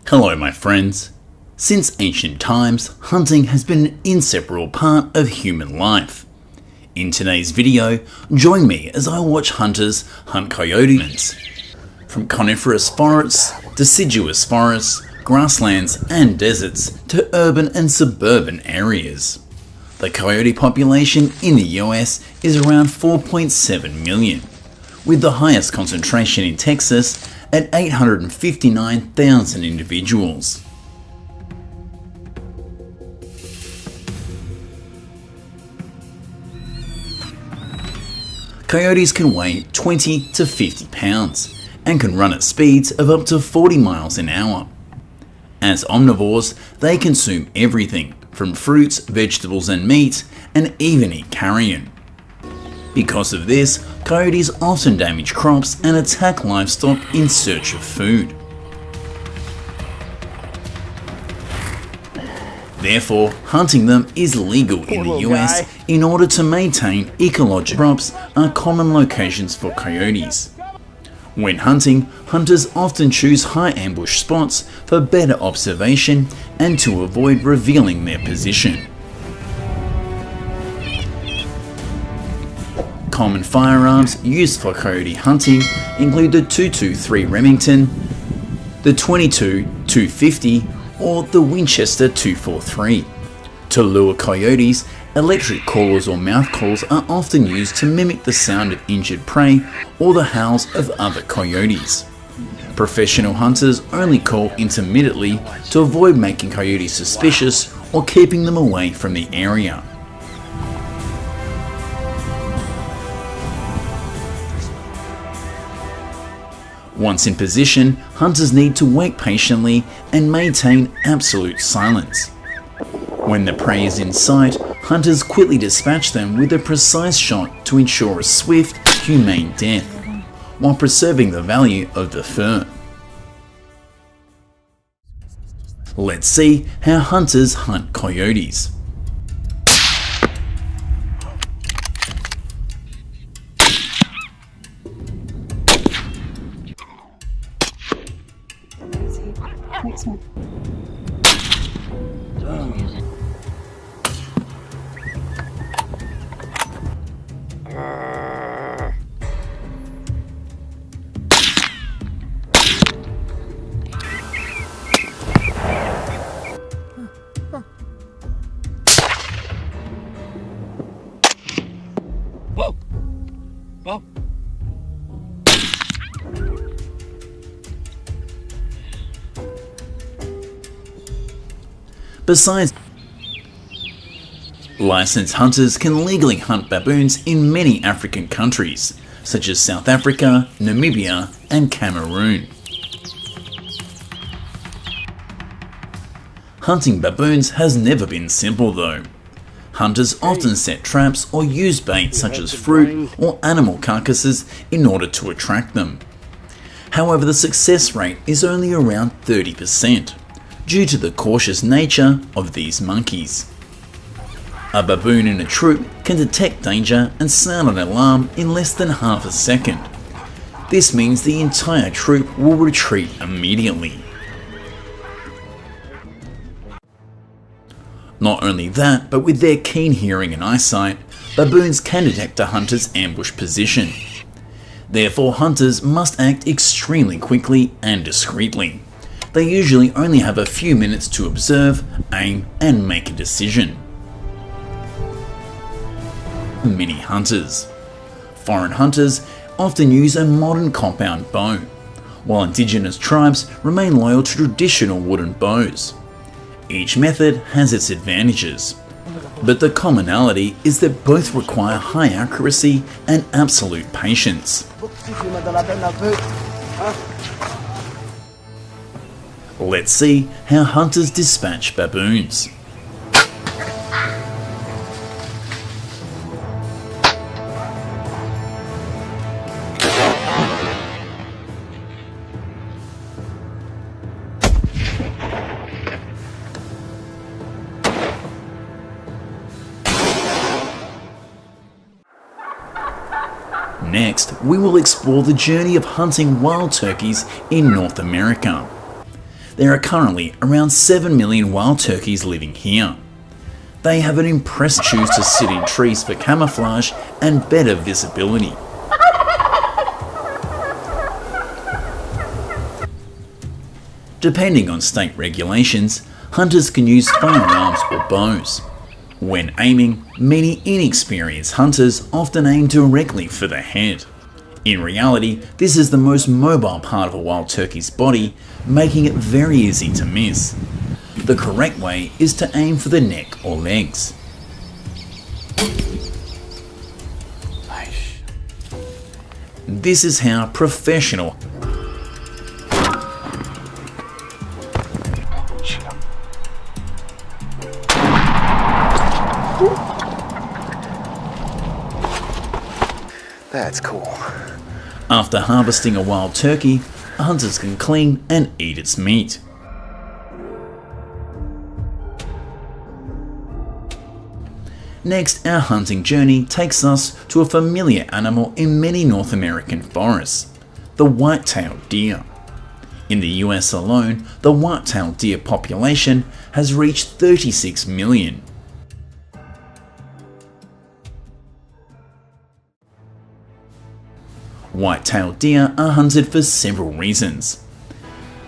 Hello my friends. Since ancient times, hunting has been an inseparable part of human life. In today's video, join me as I watch hunters hunt coyotes from coniferous forests, deciduous forests, grasslands and deserts to urban and suburban areas. The coyote population in the US is around 4.7 million, with the highest concentration in Texas at 859,000 individuals. Coyotes can weigh 20 to 50 pounds and can run at speeds of up to 40 miles an hour. As omnivores, they consume everything from fruits, vegetables and meat, and even eat carrion. Because of this, coyotes often damage crops and attack livestock in search of food. Therefore, hunting them is legal in the US in order to maintain ecological. Crops are common locations for coyotes. When hunting, hunters often choose high ambush spots for better observation and to avoid revealing their position. Common firearms used for coyote hunting include the .223 Remington, the .22 250 or the Winchester .243. To lure coyotes, electric callers or mouth calls are often used to mimic the sound of injured prey or the howls of other coyotes. Professional hunters only call intermittently to avoid making coyotes suspicious or keeping them away from the area. Once in position, hunters need to wait patiently and maintain absolute silence. When the prey is in sight, hunters quickly dispatch them with a precise shot to ensure a swift, humane death, while preserving the value of the fur. Let's see how hunters hunt coyotes. Next one. Whoa! Whoa! Besides, licensed hunters can legally hunt baboons in many African countries, such as South Africa, Namibia, and Cameroon. Hunting baboons has never been simple though. Hunters often set traps or use bait such as fruit or animal carcasses in order to attract them. However, the success rate is only around 30%. Due to the cautious nature of these monkeys. A baboon in a troop can detect danger and sound an alarm in less than half a second. This means the entire troop will retreat immediately. Not only that, but with their keen hearing and eyesight, baboons can detect a hunter's ambush position. Therefore, hunters must act extremely quickly and discreetly. They usually only have a few minutes to observe, aim, and make a decision. Mini hunters. Foreign hunters often use a modern compound bow, while indigenous tribes remain loyal to traditional wooden bows. Each method has its advantages, but the commonality is that both require high accuracy and absolute patience. Let's see how hunters dispatch baboons. Next, we will explore the journey of hunting wild turkeys in North America. There are currently around 7 million wild turkeys living here. They have an impressive choose to sit in trees for camouflage and better visibility. Depending on state regulations, hunters can use firearms or bows. When aiming, many inexperienced hunters often aim directly for the head. In reality, this is the most mobile part of a wild turkey's body, making it very easy to miss. The correct way is to aim for the neck or legs. Nice. This is how professional That's cool. After harvesting a wild turkey, hunters can clean and eat its meat. Next, our hunting journey takes us to a familiar animal in many North American forests, the white-tailed deer. In the US alone, the white-tailed deer population has reached 36 million. White-tailed deer are hunted for several reasons.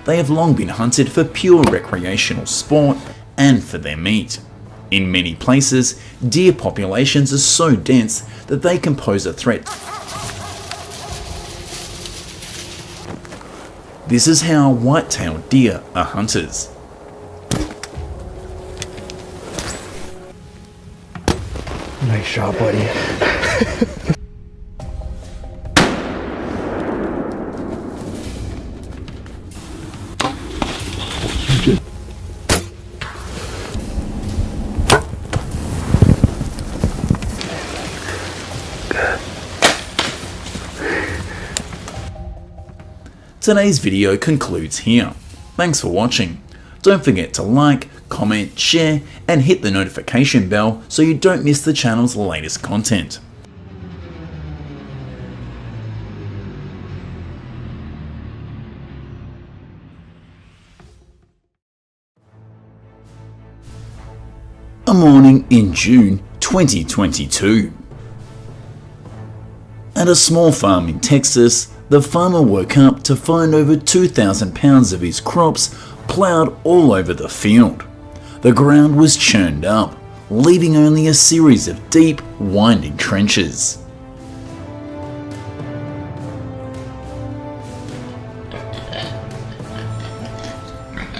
They have long been hunted for pure recreational sport and for their meat. In many places, deer populations are so dense that they can pose a threat. This is how white-tailed deer are hunters. Nice shot, buddy. Today's video concludes here. Thanks for watching. Don't forget to like, comment, share, and hit the notification bell so you don't miss the channel's latest content. A morning in June 2022. At a small farm in Texas, the farmer woke up to find over 2,000 pounds of his crops ploughed all over the field. The ground was churned up, leaving only a series of deep, winding trenches.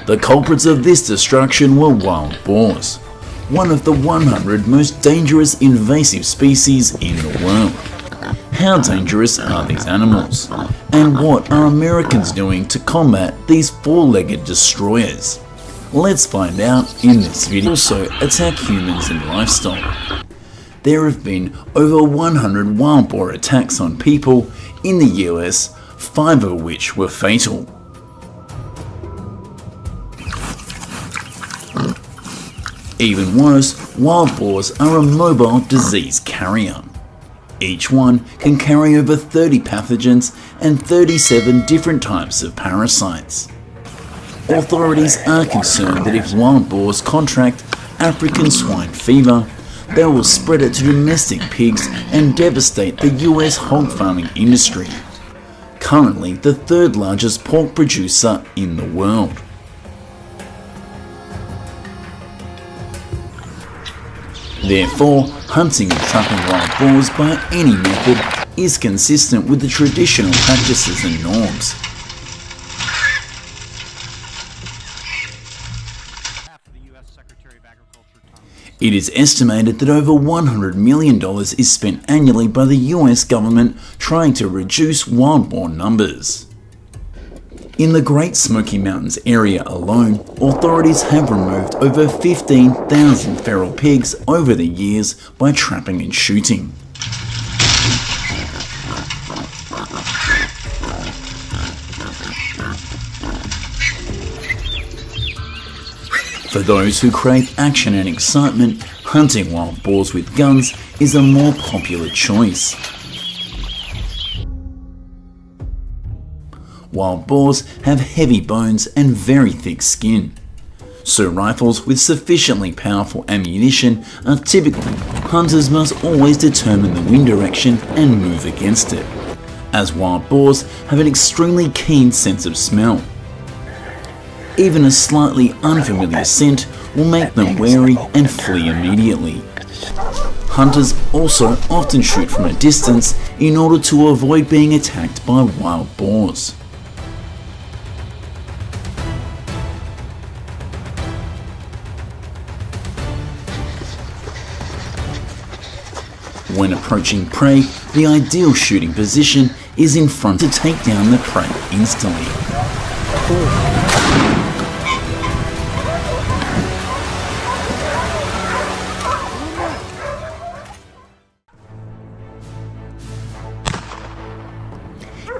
The culprits of this destruction were wild boars, one of the 100 most dangerous invasive species in the world. How dangerous are these animals? And what are Americans doing to combat these four-legged destroyers? Let's find out in this video. Also attack humans and livestock. There have been over 100 wild boar attacks on people in the US, 5 of which were fatal. Even worse, wild boars are a mobile disease carrier. Each one can carry over 30 pathogens and 37 different types of parasites. Authorities are concerned that if wild boars contract African swine fever, they will spread it to domestic pigs and devastate the US hog farming industry, currently the third largest pork producer in the world. Therefore, hunting and trapping wild boars by any method is consistent with the traditional practices and norms. It is estimated that over $100 million is spent annually by the US government trying to reduce wild boar numbers. In the Great Smoky Mountains area alone, authorities have removed over 15,000 feral pigs over the years by trapping and shooting. For those who crave action and excitement, hunting wild boars with guns is a more popular choice. Wild boars have heavy bones and very thick skin, so rifles with sufficiently powerful ammunition are typically, hunters must always determine the wind direction and move against it, as wild boars have an extremely keen sense of smell. Even a slightly unfamiliar scent will make them wary and flee immediately. Hunters also often shoot from a distance in order to avoid being attacked by wild boars. When approaching prey, the ideal shooting position is in front to take down the prey instantly.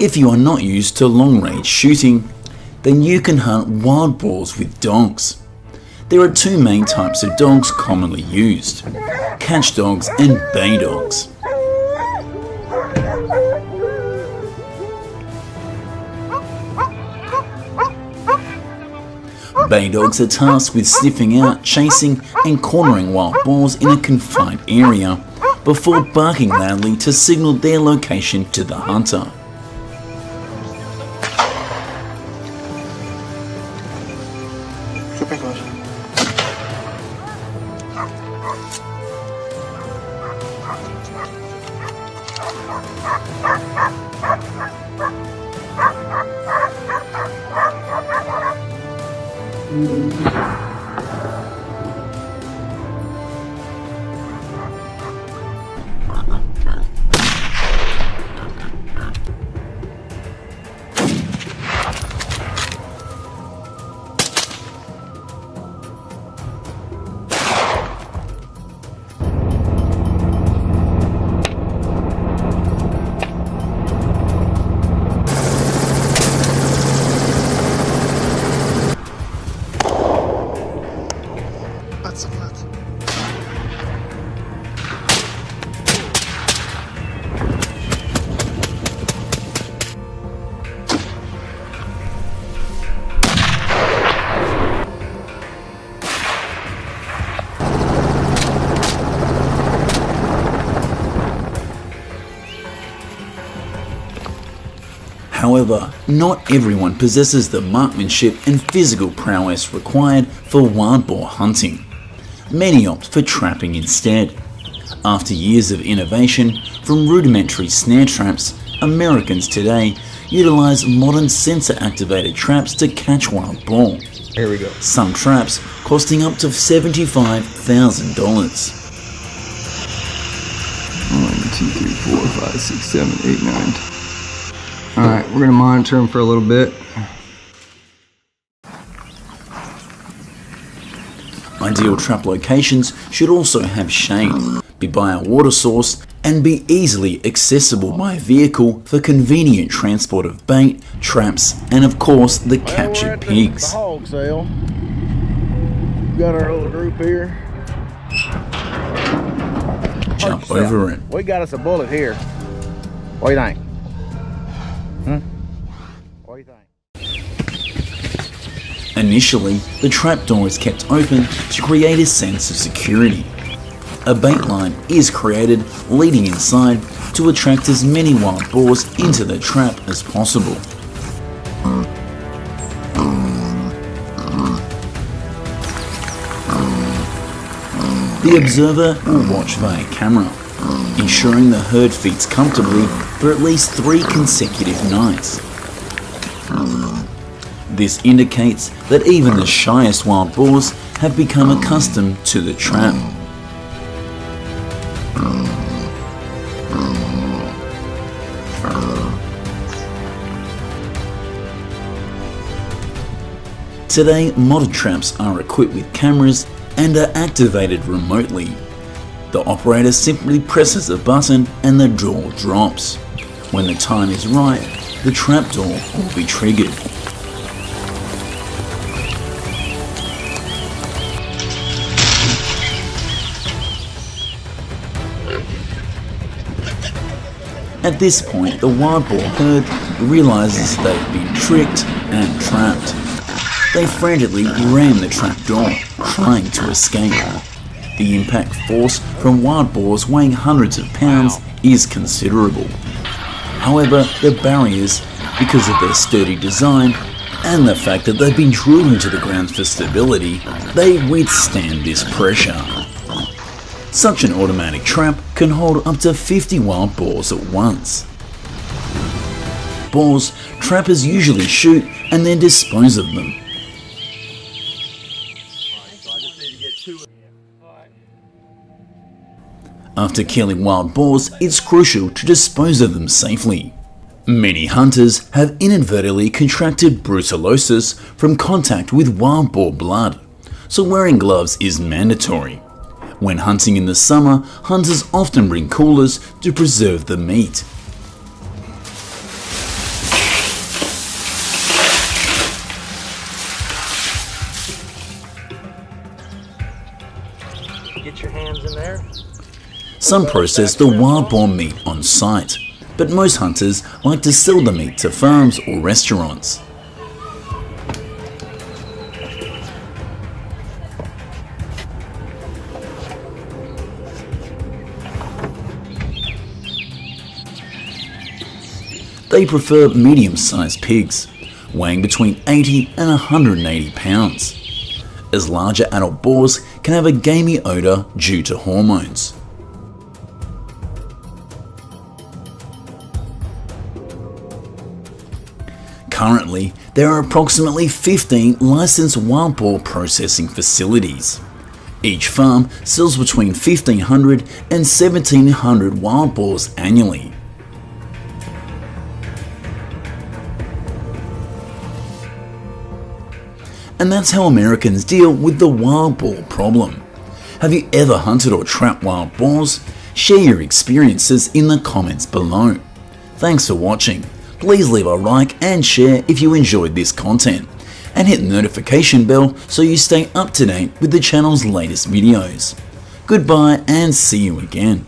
If you are not used to long-range shooting, then you can hunt wild boars with dogs. There are two main types of dogs commonly used: catch dogs and bay dogs. Bay dogs are tasked with sniffing out, chasing and cornering wild boars in a confined area before barking loudly to signal their location to the hunter. However, not everyone possesses the marksmanship and physical prowess required for wild boar hunting. Many opt for trapping instead. After years of innovation, from rudimentary snare traps, Americans today utilize modern sensor-activated traps to catch wild boar. Here we go. Some traps costing up to $75,000. 1, 2, 3, 4, 5, 6, 7, 8, 9. Alright, we're going to monitor them for a little bit. Ideal trap locations should also have shade, be by a water source, and be easily accessible by a vehicle for convenient transport of bait, traps, and of course the captured pigs. The hog sale. Got our little group here. Jump over it. We got us a bullet here. What do you think? What do you think? Initially, the trapdoor is kept open to create a sense of security. A bait line is created leading inside to attract as many wild boars into the trap as possible. The observer will watch via camera, ensuring the herd feeds comfortably for at least 3 consecutive nights. This indicates that even the shyest wild boars have become accustomed to the trap. Today, modern traps are equipped with cameras and are activated remotely. The operator simply presses a button and the door drops. When the time is right, the trapdoor will be triggered. At this point, the wild boar herd realizes they've been tricked and trapped. They frantically ram the trap door, trying to escape. The impact force from wild boars weighing hundreds of pounds is considerable. However, the barriers, because of their sturdy design and the fact that they've been drilled into the ground for stability, they withstand this pressure. Such an automatic trap can hold up to 50 wild boars at once. Boars, trappers usually shoot and then dispose of them. After killing wild boars, it's crucial to dispose of them safely. Many hunters have inadvertently contracted brucellosis from contact with wild boar blood, so wearing gloves is mandatory. When hunting in the summer, hunters often bring coolers to preserve the meat. Get your hands in there. Some process the wild boar meat on site, but most hunters like to sell the meat to farms or restaurants. They prefer medium-sized pigs, weighing between 80 and 180 pounds, as larger adult boars can have a gamey odour due to hormones. Currently, there are approximately 15 licensed wild boar processing facilities. Each farm sells between 1,500 and 1,700 wild boars annually. And that's how Americans deal with the wild boar problem. Have you ever hunted or trapped wild boars? Share your experiences in the comments below. Thanks for watching. Please leave a like and share if you enjoyed this content, and hit the notification bell so you stay up to date with the channel's latest videos. Goodbye and see you again.